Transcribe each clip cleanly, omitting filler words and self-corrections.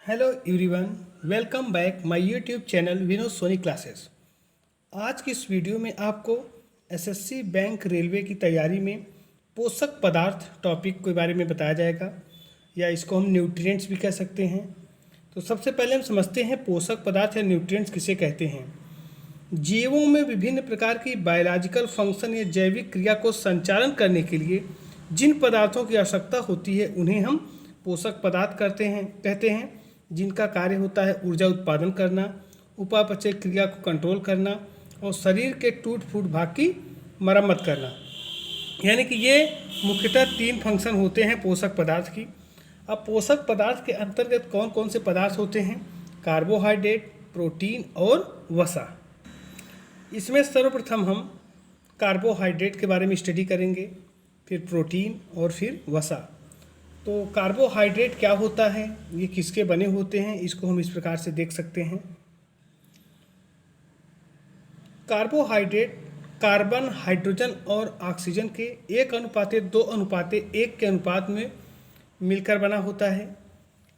Hello everyone, welcome back my YouTube channel Vinod Soni classes. आज की इस वीडियो में आपको एसएससी बैंक रेलवे की तैयारी में पोषक पदार्थ टॉपिक के बारे में बताया जाएगा, या इसको हम न्यूट्रिएंट्स भी कह सकते हैं। तो सबसे पहले हम समझते हैं पोषक पदार्थ या न्यूट्रिएंट्स किसे कहते हैं। जीवों में विभिन्न प्रकार की बायोलॉजिकल फंक्शन या जैविक क्रिया को संचालन करने के लिए जिन पदार्थों की आवश्यकता होती है उन्हें हम पोषक पदार्थ कहते हैं, जिनका कार्य होता है ऊर्जा उत्पादन करना, उपापचय क्रिया को कंट्रोल करना और शरीर के टूट फूट भाग की मरम्मत करना। यानी कि ये मुख्यतः 3 फंक्शन होते हैं पोषक पदार्थ की। अब पोषक पदार्थ के अंतर्गत कौन कौन से पदार्थ होते हैं? कार्बोहाइड्रेट, प्रोटीन और वसा। इसमें सर्वप्रथम हम कार्बोहाइड्रेट के बारे में स्टडी करेंगे, फिर प्रोटीन और फिर वसा। तो कार्बोहाइड्रेट क्या होता है, ये किसके बने होते हैं, इसको हम इस प्रकार से देख सकते हैं। कार्बोहाइड्रेट कार्बन, हाइड्रोजन और ऑक्सीजन के 1:2:1 के अनुपात में मिलकर बना होता है।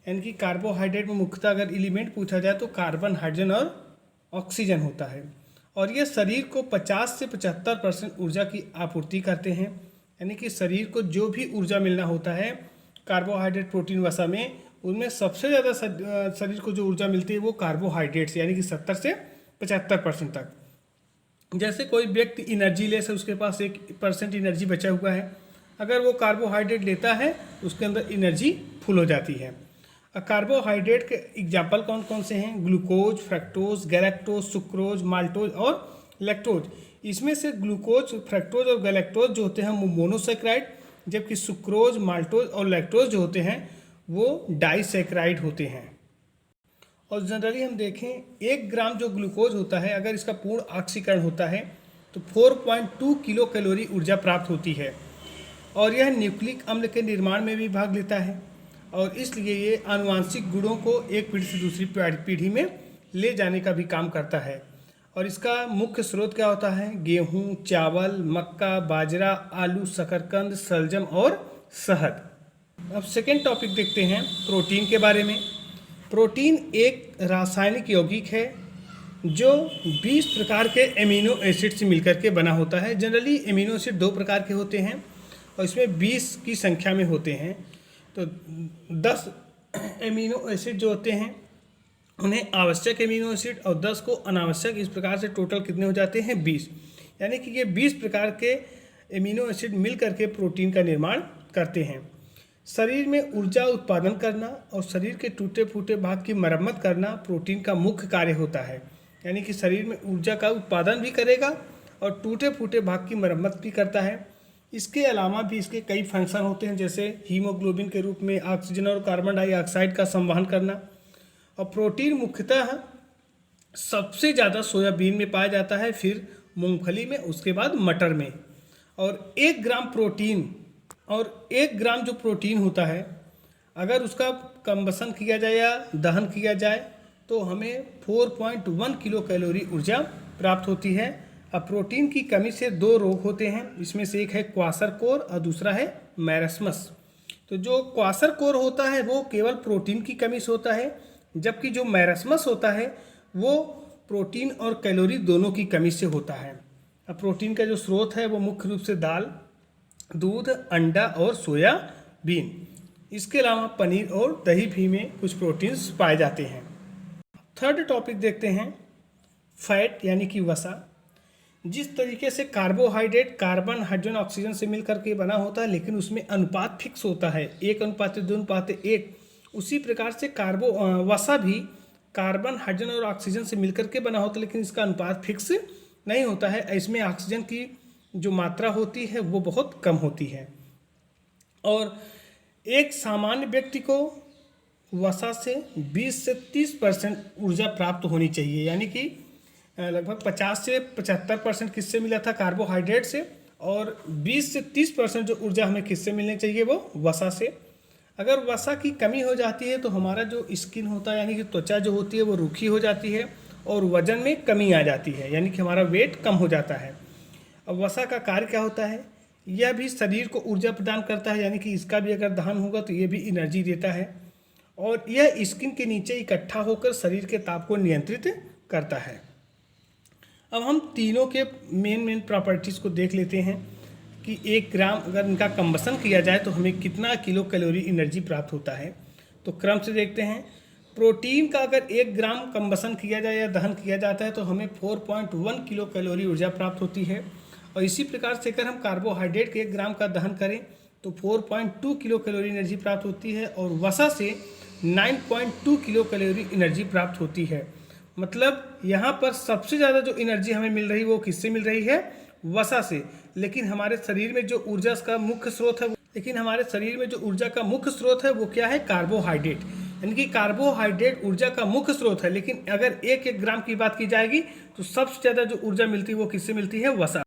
यानी कि कार्बोहाइड्रेट में मुख्यतः अगर एलिमेंट पूछा जाए तो कार्बन, हाइड्रोजन और ऑक्सीजन होता है, और ये शरीर को 50 से 75% ऊर्जा की आपूर्ति करते हैं। यानी कि शरीर को जो भी ऊर्जा मिलना होता है कार्बोहाइड्रेट, प्रोटीन, वसा में, उनमें सबसे ज़्यादा शरीर को जो ऊर्जा मिलती है वो कार्बोहाइड्रेट से, यानी कि 70 से 75% तक। जैसे कोई व्यक्ति एनर्जी लेस है, उसके पास 1% एनर्जी बचा हुआ है, अगर वो कार्बोहाइड्रेट लेता है उसके अंदर एनर्जी फुल हो जाती है। कार्बोहाइड्रेट के एग्जाम्पल कौन कौन से हैं? Glucose, fructose, galactose, sucrose, maltose और लैक्टोज। इसमें से ग्लूकोज, फ्रक्टोज और गैलेक्टोज जो होते हैं वो मोनोसैकेराइड, जबकि सुक्रोज, माल्टोज और लैक्टोज जो होते हैं वो डाइसैकेराइड होते हैं। और जनरली हम देखें 1 ग्राम जो ग्लूकोज होता है, अगर इसका पूर्ण ऑक्सीकरण होता है तो 4.2 किलो कैलोरी ऊर्जा प्राप्त होती है, और यह न्यूक्लिक अम्ल के निर्माण में भी भाग लेता है, और इसलिए ये आनुवांशिक गुणों को एक पीढ़ी से दूसरी पीढ़ी में ले जाने का भी काम करता है। और इसका मुख्य स्रोत क्या होता है? गेहूं, चावल, मक्का, बाजरा, आलू, शकरकंद, शलजम और शहद। अब सेकेंड टॉपिक देखते हैं प्रोटीन के बारे में। प्रोटीन एक रासायनिक यौगिक है जो 20 प्रकार के एमिनो एसिड से मिलकर के बना होता है। जनरली एमिनो एसिड 2 प्रकार के होते हैं और इसमें 20 की संख्या में होते हैं। तो 10 एमिनो एसिड जो होते हैं उन्हें आवश्यक एमिनो एसिड और 10 को अनावश्यक, इस प्रकार से टोटल कितने हो जाते हैं? 20। यानी कि ये 20 प्रकार के एमिनो एसिड मिल करके प्रोटीन का निर्माण करते हैं। शरीर में ऊर्जा उत्पादन करना और शरीर के टूटे फूटे भाग की मरम्मत करना प्रोटीन का मुख्य कार्य होता है। यानी कि शरीर में ऊर्जा का उत्पादन भी करेगा और टूटे फूटे भाग की मरम्मत भी करता है। इसके अलावा भी इसके कई फंक्शन होते हैं, जैसे हीमोग्लोबिन के रूप में ऑक्सीजन और कार्बन डाइऑक्साइड का संवहन करना। और प्रोटीन मुख्यतः सबसे ज़्यादा सोयाबीन में पाया जाता है, फिर मूंगफली में, उसके बाद मटर में। और 1 ग्राम जो प्रोटीन होता है, अगर उसका कंबसन किया जाए या दहन किया जाए तो हमें 4.1 किलो कैलोरी ऊर्जा प्राप्त होती है। अब प्रोटीन की कमी से 2 रोग होते हैं, इसमें से एक है क्वासरकोर और दूसरा है मैरस्मस। तो जो क्वासरकोर होता है वो केवल प्रोटीन की कमी से होता है, जबकि जो मैरस्मस होता है वो प्रोटीन और कैलोरी दोनों की कमी से होता है। अब प्रोटीन का जो स्रोत है वो मुख्य रूप से दाल, दूध, अंडा और सोयाबीन। इसके अलावा पनीर और दही भी में कुछ प्रोटीन्स पाए जाते हैं। थर्ड टॉपिक देखते हैं फैट यानी कि वसा। जिस तरीके से कार्बोहाइड्रेट कार्बन, हाइड्रोजन, ऑक्सीजन से मिलकर के बना होता है, लेकिन उसमें अनुपात फिक्स होता है 1:2:1, उसी प्रकार से वसा भी कार्बन, हाइड्रोजन और ऑक्सीजन से मिलकर के बना होता है, लेकिन इसका अनुपात फिक्स नहीं होता है। इसमें ऑक्सीजन की जो मात्रा होती है वो बहुत कम होती है। और एक सामान्य व्यक्ति को वसा से 20 से 30% ऊर्जा प्राप्त होनी चाहिए। यानी कि लगभग 50 से 75% किससे मिला था? कार्बोहाइड्रेट से, और 20 से 30% जो ऊर्जा हमें किससे मिलनी चाहिए? वो वसा से। अगर वसा की कमी हो जाती है तो हमारा जो स्किन होता है, यानी कि त्वचा जो होती है वो रूखी हो जाती है और वजन में कमी आ जाती है, यानी कि हमारा वेट कम हो जाता है। अब वसा का कार्य क्या होता है? यह भी शरीर को ऊर्जा प्रदान करता है, यानी कि इसका भी अगर दहन होगा तो ये भी एनर्जी देता है। और यह स्किन के नीचे इकट्ठा होकर शरीर के ताप को नियंत्रित करता है। अब हम तीनों के मेन प्रॉपर्टीज़ को देख लेते हैं कि 1 ग्राम अगर इनका कंबसन किया जाए तो हमें कितना किलो कैलोरी एनर्जी प्राप्त होता है। तो क्रम से देखते हैं। प्रोटीन का अगर 1 ग्राम कंबसन किया जाए या दहन किया जाता है तो हमें 4.1 किलो कैलोरी ऊर्जा प्राप्त होती है। और इसी प्रकार से अगर हम कार्बोहाइड्रेट के 1 ग्राम का दहन करें तो 4.2 किलो कैलोरी एनर्जी प्राप्त होती है और वसा से 9.2 किलो कैलोरी एनर्जी प्राप्त होती है। मतलब यहाँ पर सबसे ज़्यादा जो एनर्जी हमें मिल रही है वो किससे मिल रही है? वसा से। लेकिन हमारे शरीर में जो ऊर्जा का मुख्य स्रोत है वो क्या है? कार्बोहाइड्रेट। यानी कि कार्बोहाइड्रेट ऊर्जा का मुख्य स्रोत है। लेकिन अगर 1 ग्राम की बात की जाएगी तो सबसे ज़्यादा जो ऊर्जा मिलती है वो किससे मिलती है? वसा।